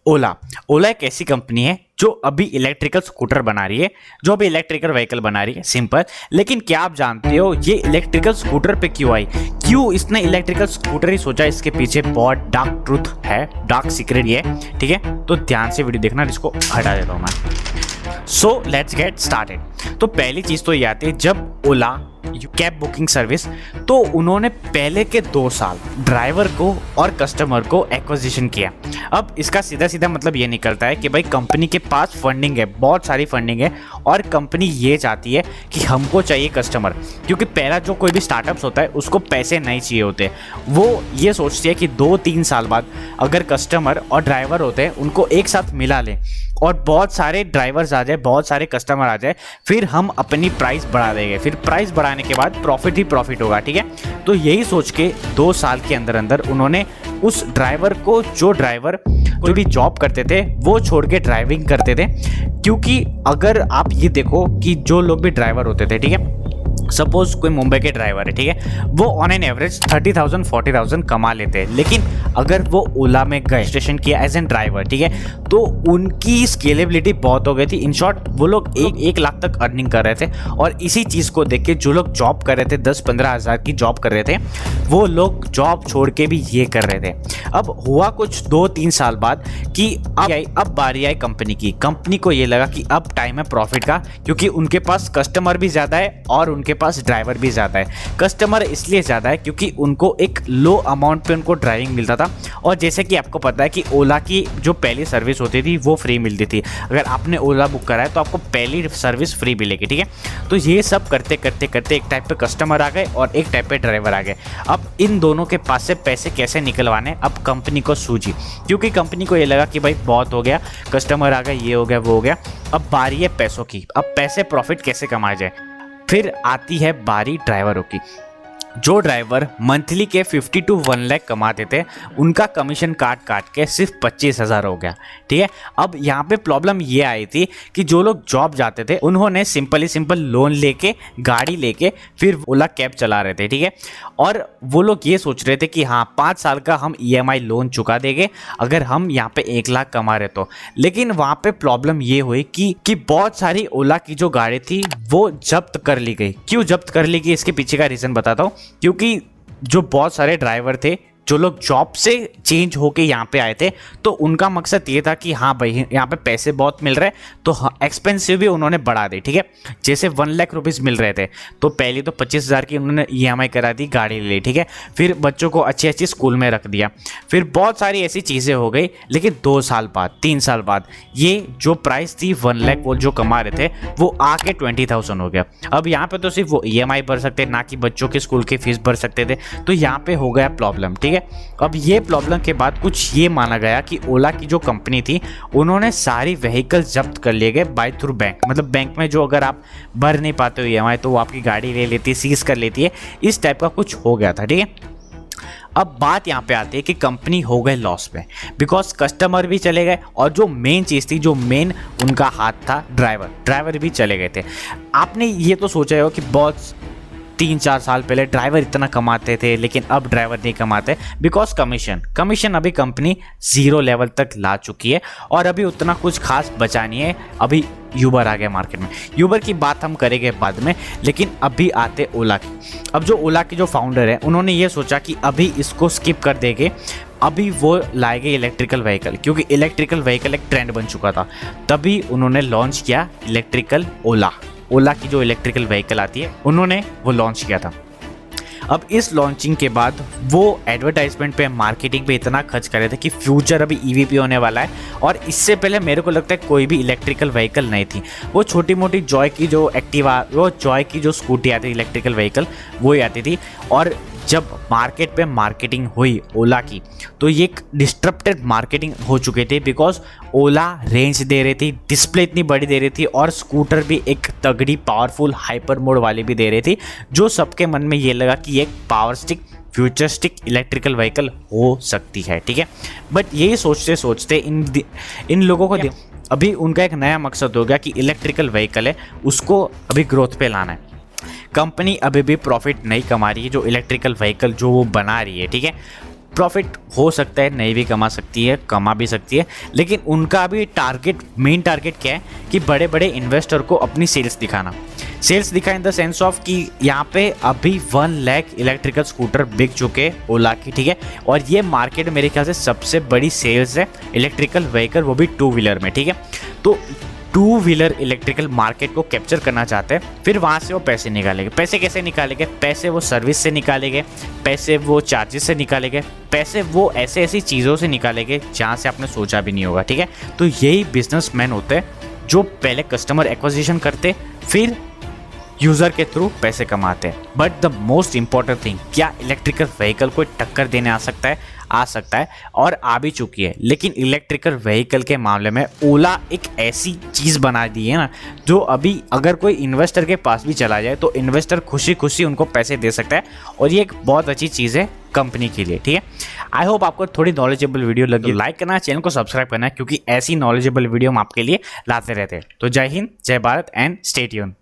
ओला। ओला एक ऐसी कंपनी है जो अभी इलेक्ट्रिकल स्कूटर बना रही है, जो अभी इलेक्ट्रिकल व्हीकल बना रही है, सिंपल। लेकिन क्या आप जानते हो ये इलेक्ट्रिकल स्कूटर पे क्यों आई? क्यों इसने इलेक्ट्रिकल स्कूटर ही सोचा? इसके पीछे बहुत डार्क ट्रूथ है, डार्क सीक्रेट ये है, ठीक है? तो ध्यान से वीडियो देखना, इसको हटा देता हूँ मैं। So let's get started. तो पहली चीज तो ये आती है, जब ओला कैब बुकिंग सर्विस, तो उन्होंने पहले के 2 साल ड्राइवर को और कस्टमर को एक्विजिशन किया। अब इसका सीधा सीधा मतलब ये निकलता है कि भाई कंपनी के पास फंडिंग है, बहुत सारी फंडिंग है, और कंपनी ये चाहती है कि हमको चाहिए कस्टमर, क्योंकि पहला जो कोई भी स्टार्टअप्स होता है उसको पैसे नहीं चाहिए होते। वो ये सोचती है कि 2-3 साल बाद अगर कस्टमर और ड्राइवर होते हैं उनको एक साथ मिला लें और बहुत सारे ड्राइवर्स आ जाए, बहुत सारे कस्टमर आ जाए, फिर हम अपनी प्राइस बढ़ा देंगे। फिर प्राइस बढ़ाने के बाद प्रॉफिट ही प्रॉफिट होगा, ठीक है? तो यही सोच के 2 साल के अंदर अंदर उन्होंने उस ड्राइवर को, जो ड्राइवर कोई भी जॉब करते थे वो छोड़ के ड्राइविंग करते थे। क्योंकि अगर आप ये देखो कि जो लोग भी ड्राइवर होते थे, ठीक है, सपोज कोई मुंबई के ड्राइवर है, ठीक है, वो ऑन एन एवरेज 30,000 40,000 कमा लेते हैं। लेकिन अगर वो ओला में गए, रजिस्ट्रेशन किया एज एन ड्राइवर, ठीक है, तो उनकी स्केलेबिलिटी बहुत हो गई थी। इन शॉर्ट वो लोग 1 लाख तक अर्निंग कर रहे थे। और इसी चीज़ को देख के जो लोग जॉब कर रहे थे, 10-15 हज़ार की जॉब कर रहे थे, वो लोग जॉब छोड़ के भी ये कर रहे थे। अब हुआ कुछ 2-3 साल बाद कि अब बारी आई कंपनी की। कंपनी को ये लगा कि अब टाइम है प्रॉफिट का, क्योंकि उनके पास कस्टमर भी ज़्यादा है और उनके पास ड्राइवर भी ज़्यादा है। कस्टमर इसलिए ज़्यादा है क्योंकि उनको एक लो अमाउंट पे उनको ड्राइविंग मिलता था। और जैसे कि आपको पता है कि ओला की जो पहली सर्विस होती थी वो फ्री मिलती थी। अगर आपने ओला बुक करा है तो आपको पहली सर्विस फ्री मिलेगी, ठीक है? तो ये सब करते करते करते एक टाइप पे कस्टमर आ गए और एक टाइप पे ड्राइवर आ गए। अब इन दोनों के पास से पैसे कैसे निकलवाने, अब कंपनी को सूझी, क्योंकि कंपनी को ये लगा कि भाई बहुत हो गया, कस्टमर आ गए, ये हो गया, वो हो गया, अब बारी है पैसों की। अब पैसे प्रॉफिट कैसे कमाया जाए? फिर आती है बारी ड्राइवरों की। जो ड्राइवर मंथली के 50 to 1 लाख कमाते थे, उनका कमीशन काट के सिर्फ 25,000 हो गया, ठीक है? अब यहाँ पे प्रॉब्लम ये आई थी कि जो लोग जॉब जाते थे उन्होंने सिंपल लोन लेके, गाड़ी लेके फिर ओला कैब चला रहे थे, ठीक है? और वो लोग ये सोच रहे थे कि हाँ 5 साल का हम EMI लोन चुका देंगे अगर हम यहाँ पे 1 लाख कमा रहे तो। लेकिन वहाँ पे प्रॉब्लम ये हुई कि बहुत सारी ओला की जो गाड़ी थी वो जब्त कर ली गई। क्यों जब्त कर ली गई, इसके पीछे का रीज़न बताता हूँ। क्योंकि जो बहुत सारे ड्राइवर थे, जो लोग जॉब से चेंज होके यहाँ पे आए थे, तो उनका मकसद ये था कि हाँ भाई यहाँ पे पैसे बहुत मिल रहे हैं, तो एक्सपेंसिव भी उन्होंने बढ़ा दी, ठीक है? जैसे 1 लाख रुपीज़ मिल रहे थे तो पहले तो 25,000 की उन्होंने EMI करा दी, गाड़ी ले ली, ठीक है? फिर बच्चों को अच्छी स्कूल में रख दिया, फिर बहुत सारी ऐसी चीज़ें हो गई। लेकिन 2 साल बाद, 3 साल बाद ये जो प्राइस थी 1 लाख वो जो कमा रहे थे वो आके 20,000 हो गया। अब यहाँ पे तो सिर्फ वो EMI भर सकते, ना कि बच्चों के स्कूल की फीस भर सकते थे। तो यहाँ पे हो गया प्रॉब्लम, ठीक है? अब ये प्रॉब्लम के बाद कुछ ये माना गया कि ओला की जो कंपनी थी उन्होंने सारी व्हीकल्स जब्त कर लिए गए बाय थ्रू बैंक। मतलब बैंक में जो अगर आप भर नहीं पाते हो EMI तो वो आपकी गाड़ी ले लेती है, सीज कर लेती है। इस टाइप का कुछ हो गया था, ठीक है? अब बात यहाँ पे आती है कि कंपनी हो गए लॉस में, बिकॉज कस्टमर भी चले गए और जो मेन चीज़ थी, जो मेन उनका हाथ था, ड्राइवर भी चले गए थे। आपने ये तो सोचा हो कि बहुत 3-4 साल पहले ड्राइवर इतना कमाते थे, लेकिन अब ड्राइवर नहीं कमाते, बिकॉज कमीशन अभी कंपनी 0 लेवल तक ला चुकी है और अभी उतना कुछ खास बचा नहीं है। अभी यूबर आ गया मार्केट में, यूबर की बात हम करेंगे बाद में, लेकिन अभी आते ओला की। अब जो ओला के जो फाउंडर है उन्होंने ये सोचा कि अभी इसको स्किप कर देंगे, अभी वो लाएंगे इलेक्ट्रिकल व्हीकल, क्योंकि इलेक्ट्रिकल व्हीकल एक ट्रेंड बन चुका था। तभी उन्होंने लॉन्च किया इलेक्ट्रिकल ओला की जो इलेक्ट्रिकल व्हीकल आती है उन्होंने वो लॉन्च किया था। अब इस लॉन्चिंग के बाद वो एडवर्टाइजमेंट पे, मार्केटिंग पे इतना खर्च कर रहे थे कि फ्यूचर अभी EV पे होने वाला है। और इससे पहले मेरे को लगता है कोई भी इलेक्ट्रिकल व्हीकल नहीं थी। वो छोटी मोटी जॉय की जो एक्टिवा, वो जॉय की जो स्कूटी आती थी इलेक्ट्रिकल व्हीकल, वो ही आती थी। और जब मार्केट पे मार्केटिंग हुई ओला की तो ये एक डिस्ट्रप्टेड मार्केटिंग हो चुकी थी, बिकॉज ओला रेंज दे रही थी, डिस्प्ले इतनी बड़ी दे रही थी और स्कूटर भी एक तगड़ी पावरफुल हाइपर मोड वाली भी दे रही थी, जो सबके मन में ये लगा कि एक पावरस्टिक फ्यूचरिस्टिक इलेक्ट्रिकल व्हीकल हो सकती है, ठीक है? बट यही सोचते सोचते इन लोगों को अभी उनका एक नया मकसद हो गया कि इलेक्ट्रिकल व्हीकल है उसको अभी ग्रोथ पे लाना है। कंपनी अभी भी प्रॉफिट नहीं कमा रही है जो इलेक्ट्रिकल व्हीकल जो वो बना रही है, ठीक है? प्रॉफिट हो सकता है नहीं भी कमा सकती है, कमा भी सकती है, लेकिन उनका भी मेन टारगेट क्या है कि बड़े बड़े इन्वेस्टर को अपनी सेल्स दिखाना। सेल्स दिखा इन द सेंस ऑफ कि यहाँ पे अभी 1 लाख इलेक्ट्रिकल स्कूटर बिक चुके ओला की, ठीक है, और ये मार्केट मेरे ख्याल से सबसे बड़ी सेल्स है इलेक्ट्रिकल व्हीकल, वो भी 2 व्हीलर में, ठीक है। तो 2 व्हीलर इलेक्ट्रिकल मार्केट को कैप्चर करना चाहते हैं, फिर वहाँ से वो पैसे निकालेंगे। पैसे कैसे निकालेंगे? पैसे वो सर्विस से निकालेंगे, पैसे वो चार्जेस से निकालेंगे, पैसे वो ऐसी चीज़ों से निकालेंगे जहाँ से आपने सोचा भी नहीं होगा, ठीक है। तो यही बिजनेसमैन होते हैं जो पहले कस्टमर एक्विजिशन करते, फिर यूज़र के थ्रू पैसे कमाते हैं। But the most important thing, क्या इलेक्ट्रिकल व्हीकल को टक्कर देने आ सकता है? आ सकता है और आ भी चुकी है। लेकिन इलेक्ट्रिकल व्हीकल के मामले में ओला एक ऐसी चीज़ बना दी है ना, जो अभी अगर कोई इन्वेस्टर के पास भी चला जाए तो इन्वेस्टर खुशी खुशी उनको पैसे दे सकता है, और ये एक बहुत अच्छी चीज़ है कंपनी के लिए, ठीक है। आई होप आपको थोड़ी नॉलेजेबल वीडियो लगी। लाइक करना, चैनल को सब्सक्राइब करना, क्योंकि ऐसी नॉलेजेबल वीडियो हम आपके लिए लाते रहते हैं। तो जय हिंद, जय भारत एंड स्टे ट्यून।